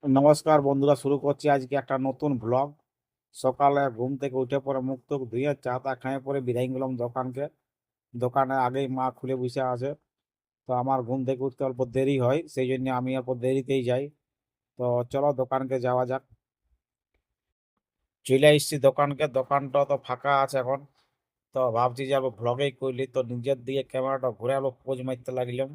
নমস্কার বন্ধুরা, শুরু করছি আজকে একটা নতুন ব্লগ। সকালে ঘুম থেকে উঠে পরে মুখ টুক ধুয়ে চা টা খেয়ে পরে বেরিয়ে গেলাম দোকানকে। দোকানে আগেই মা খুলে বসে আছে। তো আমার ঘুম থেকে উঠতে অল্প দেরি হয়, সেই জন্য আমি অল্প দেরিতেই যাই। তো চলো দোকানকে যাওয়া যাক। চলে এসেছি দোকানকে, দোকানটা তো ফাঁকা আছে এখন। তো ভাবছি যে আবার ব্লগেই করলি, তো নিজের দিকে ক্যামেরাটা ঘুরে আলো পোজ মারতে লাগলাম।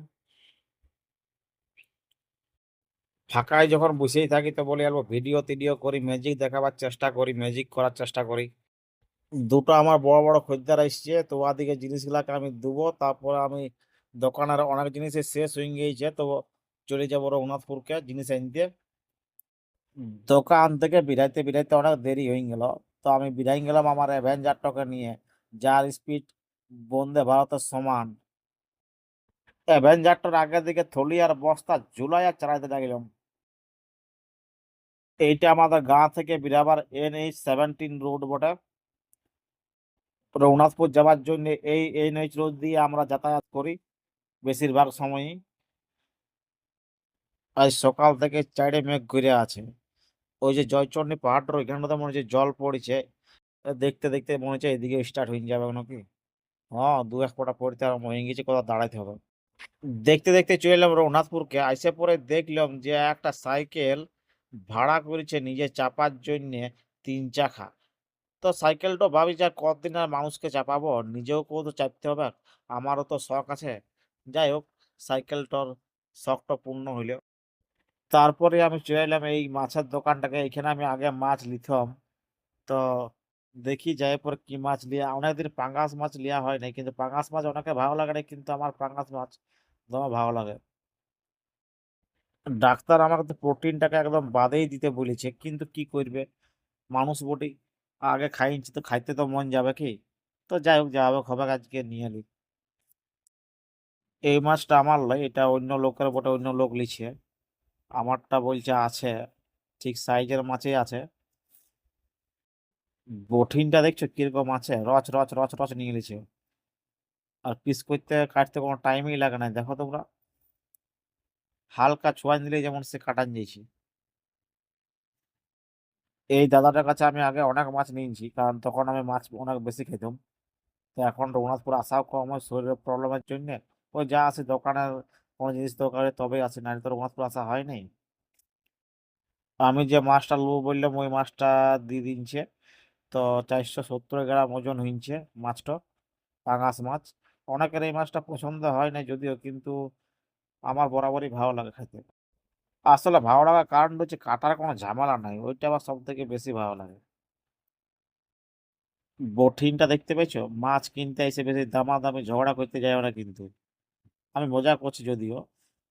ফাঁকায় যখন বসেই থাকি তো বলি অল্প ভিডিও টিডিও করি, ম্যাজিক দেখাবার চেষ্টা করি, ম্যাজিক করার চেষ্টা করি। দুটো আমার বড় বড় খদ্দের এসছে, তো ওদিকে জিনিসগুলাকে আমি দেবো, তারপরে আমি দোকানের অনেক জিনিসই শেষ হয়ে গিয়েছে, তো চলে যাবো রঘুনাথপুরকে জিনিস আনতে। দোকান থেকে বিরাইতে বিরাইতে অনেক দেরি হয়ে গেল। তো আমি বিরাই গেলাম আমার অ্যাভেঞ্জারটাকে নিয়ে, যার স্পিড বন্দে ভারতের সমান। অ্যাভেঞ্জারটার আগের দিকে থলি আর বস্তা ঝুলাই আর চালাইতে লাগলাম। এইটা আমাদের গাঁ থেকে বিরাবার NH-17 রোড বটে। রঘুনাথপুর যাওয়ার জন্য এই NH রোড দিয়ে আমরা যাতায়াত করি বেশিরভাগ সময়ই। আজ সকাল থেকে চাইড়ে মেঘ ঘুরে আছে। ওই যে জয়চন্ডী পাহাড়টার ওইখানটাতে মনে হচ্ছে জল পড়েছে। দেখতে দেখতে মনে হচ্ছে এদিকে স্টার্ট হয়ে যাবে নাকি। হ্যাঁ, দু এক ফোঁটা পড়তে আরম্ভ হয়ে গেছে, কোথাও দাঁড়াইতে হবে। দেখতে দেখতে চলে এলাম রঘুনাথপুরকে। আইসে পরে দেখলাম যে একটা সাইকেল ভাড়া করেছে নিজে চাপার জন্যে, 3 চাকা। তো সাইকেলটা ভাবি যে আর কতদিন আর মানুষকে চাপাবো, নিজেও কেউ তো চাপতে হবে। আমারও তো শখ আছে। যাই হোক, সাইকেলটার শখটা পূর্ণ হইল। তারপরে আমি চলে এলাম এই মাছের দোকানটাকে। এখানে আমি আগে মাছ লিতাম। তো দেখি যাই পরে কি মাছ লিয়া, অনেকদিন পাঙ্গাস মাছ লিয়া হয় নাই, কিন্তু পাঙ্গাস মাছ অনেকে ভালো লাগে না, কিন্তু আমার পাঙ্গাস মাছ দমে ভালো লাগে। ডাক্তার আমাকে তো প্রোটিনটাকে একদম বাদেই দিতে বলেছে, কিন্তু কি করবে, মানুষ বটি। আগে খাইছি তো খাইতে তো মন যাবে কি। তো যাই হোক, যা হবে হবে, আজকে নিয়ে এলি। এই মাছটা আমার লয়, এটা অন্য লোকের বটে, অন্য লোক লিছে। আমারটা বলছে আছে, ঠিক সাইজের মাছই আছে। বঠিনটা দেখছো কিরকম আছে, রচ রচ রচ রচ নিয়ে নিয়েছে। আর পিস করতে কাটতে কোনো টাইমই লাগে না, দেখো তোমরা। হালকা ছোঁয়া দিলেই যেমন সে কাটান দিয়েছি। এই দাদাটার কাছে আমি আগে অনেক মাছ নিয়েছি, কারণ তখন আমি মাছ অনেক বেশি খেতাম। তো এখন রঘুনাথপুর আসাও কম হয় শরীরের প্রবলেমের জন্য। ওই যা আছে দোকানের কোনো জিনিস দোকানে তবেই আছে, না তো রঘুনাথপুর আসা হয়নি। আমি যে মাছটা নেবো বললাম ওই মাছটা দিয়ে দিনছে। তো 470 গ্রাম ওজন হইছে মাছটা, পাঙাশ মাছ। অনেকের এই মাছটা পছন্দ হয় না যদিও, কিন্তু আমার বরাবরই ভালো লাগে খেতে। আসলে ভালো লাগার কারণ হচ্ছে কাটার কোনো ঝামেলা নাই, ওইটা আমার সব থেকে বেশি ভালো লাগে। বঠিনটা দেখতে পেয়েছো, মাছ কিনতে এসে বেশি দামাদামি ঝগড়া করতে যাই না কিন্তু। আমি মজা করছি যদিও।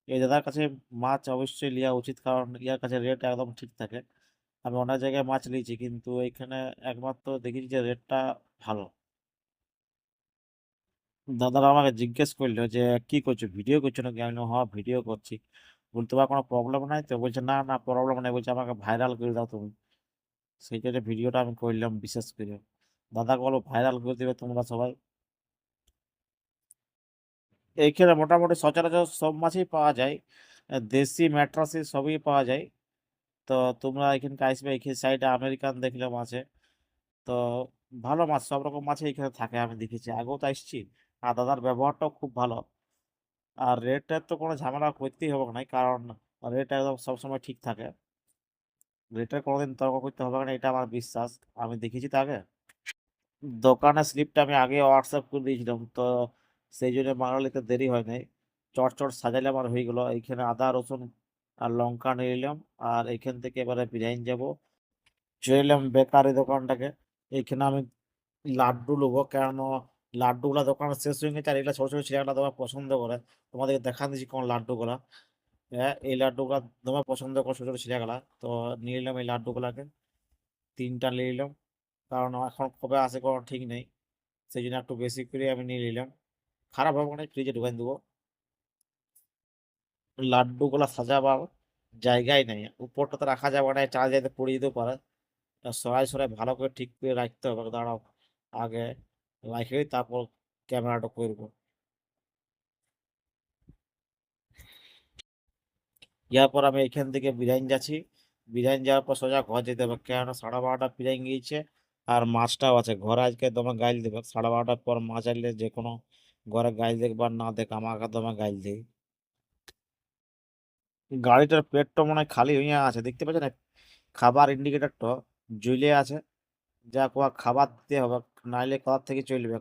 এই দাদার কাছে মাছ অবশ্যই নেওয়া উচিত, কারণ ইয়ার কাছে রেট একদম ঠিক থাকে। আমি অনেক জায়গায় মাছ নিয়েছি, কিন্তু এইখানে একমাত্র দেখেছি যে রেটটা ভালো। দাদারা আমাকে জিজ্ঞেস করলো যে কি করছো, ভিডিও করছো নাকি। আমি বললাম, হ্যাঁ ভিডিও করছি। বলতে তোমার কোনো প্রবলেম নাই তো, বলছে না না প্রবলেম নাই, বলছে আমাকে ভাইরাল করে দাও তুমি। সেই জন্য ভিডিওটা আমি করলাম বিশেষ করে। দাদাকে বলো ভাইরাল করে দেবে তোমরা সবাই। এইখানে মোটামুটি সচরাচর সব মাছই পাওয়া যায়, দেশি ম্যাট্রাসি সবই পাওয়া যায়। তো তোমরা এখানকে আসবে, এখানে সাইডে আমেরিকান দেখলাম আছে। তো ভালো মাছ, সব রকম মাছই এখানে থাকে, আমি দেখেছি, আগেও তো আসছি। আর দাদার ব্যবহারটাও খুব ভালো। আর রেটের তো কোনো ঝামেলা করতেই হবে না, কারণ রেট একদম সবসময় ঠিক থাকে। রেটের কোনোদিন তর্ক করতে হবে না, এটা আমার বিশ্বাস। আমি দেখেছি তো আগে। দোকানের স্লিপটা আমি আগে হোয়াটসঅ্যাপ করে দিয়েছিলাম, তো সেই জন্য বাঙালিতে দেরি হয় নাই। চট চট সাজাইলে আমার হয়ে গেলো। এইখানে আদা রসুন আর লঙ্কা নিয়ে নিলাম। আর এইখান থেকে এবারে বিরিয়ানি যাবো। চলে এলাম বেকারি দোকানটাকে। এইখানে আমি লাড্ডু নেবো, কেন লাড্ডুগুলা দোকানে শেষ হয়ে গেছে, আর এগুলা ছোট ছোট ছেলেগুলা তোমার পছন্দ করে। তোমাদেরকে দেখা দিচ্ছি কোন লাড্ডুগুলা। হ্যাঁ, এই লাড্ডুগুলা তোমার পছন্দ করে ছোট ছোট ছেলেগুলা। তো নিয়ে নিলাম এই লাড্ডুগুলাকে, 3টা নিয়ে নিলাম। কারণ এখন কবে আসে কোনো ঠিক নেই, সেই জন্য একটু বেশি করে আমি নিয়ে নিলাম। খারাপ হবে না, ফ্রিজে ঢুকাই দেবো। লাড্ডুগুলা সাজাবার জায়গায় নেই, উপরটাতে রাখা যাবে না, চার্জ যাতে পড়ে যেতে পারে। সরাই সরাই ভালো করে ঠিক করে রাখতে হবে। দাঁড়াও, আগে রাখে তারপর ক্যামেরাটা করবো। ইয়ার পর আমি এখান থেকে বিরিয়ানি যাচ্ছি। বিরিয়ানি যাওয়ার পর সোজা ঘর যেতে হবে, কেননা 12:30 পেরিয়ে গিয়েছে। আর মাছটাও আছে ঘরে, আজকে তোমার গাইল দেবে 12:30টার পর মাছ আনলে যে কোনো ঘরে গাইল দেখবার না দেখ আমাকে তোমার গাইল দেয়। গাড়িটার পেটটা মনে হয় খালি হইয়া আছে, দেখতে পাচ্ছ না? খাবার ইন্ডিকেটরটা জ্বলে আছে, যা কোয়া খাবার দিতে হবে, নাইলে কোথা থেকে চলবে।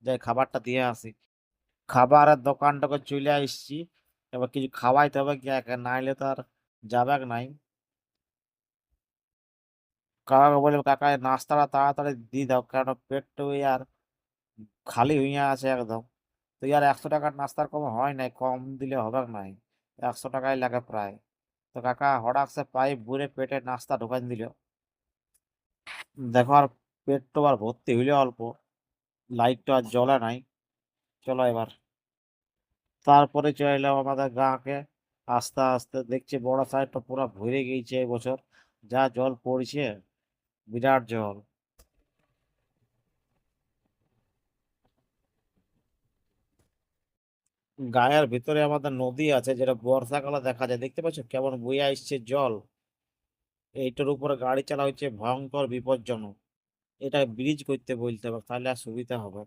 যাই খাবারটা দিয়ে আসি। খাবারের দোকানটাকে চলে আসছি, এবার কিছু খাওয়াইতে হবে কি একে, নাইলে তো আর যাবেক নাই। কাকাকে বললাম, কাকা এই নাস্তাটা তাড়াতাড়ি দিয়ে দাও, কারণ পেটটা ওই আর খালি হইয়া আছে একদম। তো ইয়ার 100 টাকার নাস্তার কম হয় নাই, কম দিলে হবে নাই, 100 টাকাই লাগে প্রায়। তো কাকা হঠাৎ সে পাইপ বুড়ে পেটে নাস্তা ঢোকান দিল। দেখো আর পেট তো আর ভর্তি হইলে অল্প, লাইট তো আর জ্বলে নাই। চলো এবার তারপরে চলে এলাম আমাদের গাঁকে। আস্তে আস্তে দেখছি বড় সাইডটা পুরো ভরে গিয়েছে এবছর, যা জল পড়ছে, বিরাট জল। গায়ের ভিতরে আমাদের নদী আছে, যেটা বর্ষাকালে দেখা যায়, দেখতে পাচ্ছ কেমন বইয়ে আসছে জল। এইটার উপরে গাড়ি চালা হচ্ছে ভয়ঙ্কর বিপজ্জনক। এটা ব্রিজ করতে বলতে হবে, তাহলে আর সুবিধা হবে।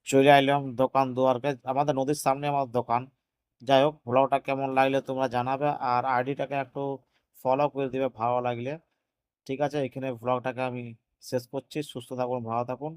চলে আইলাম দোকান দুয়ারকে, আমাদের নদীর সামনে আমার দোকান। যাই হোক, ব্লগটা কেমন লাগলে তোমরা জানাবে, আর আইডিটাকে একটু ফলো করে দিবে ভালো লাগলে। ঠিক আছে, এখানে ব্লগটাকে আমি শেষ করছি। সুস্থ থাকুন, ভালো থাকুন।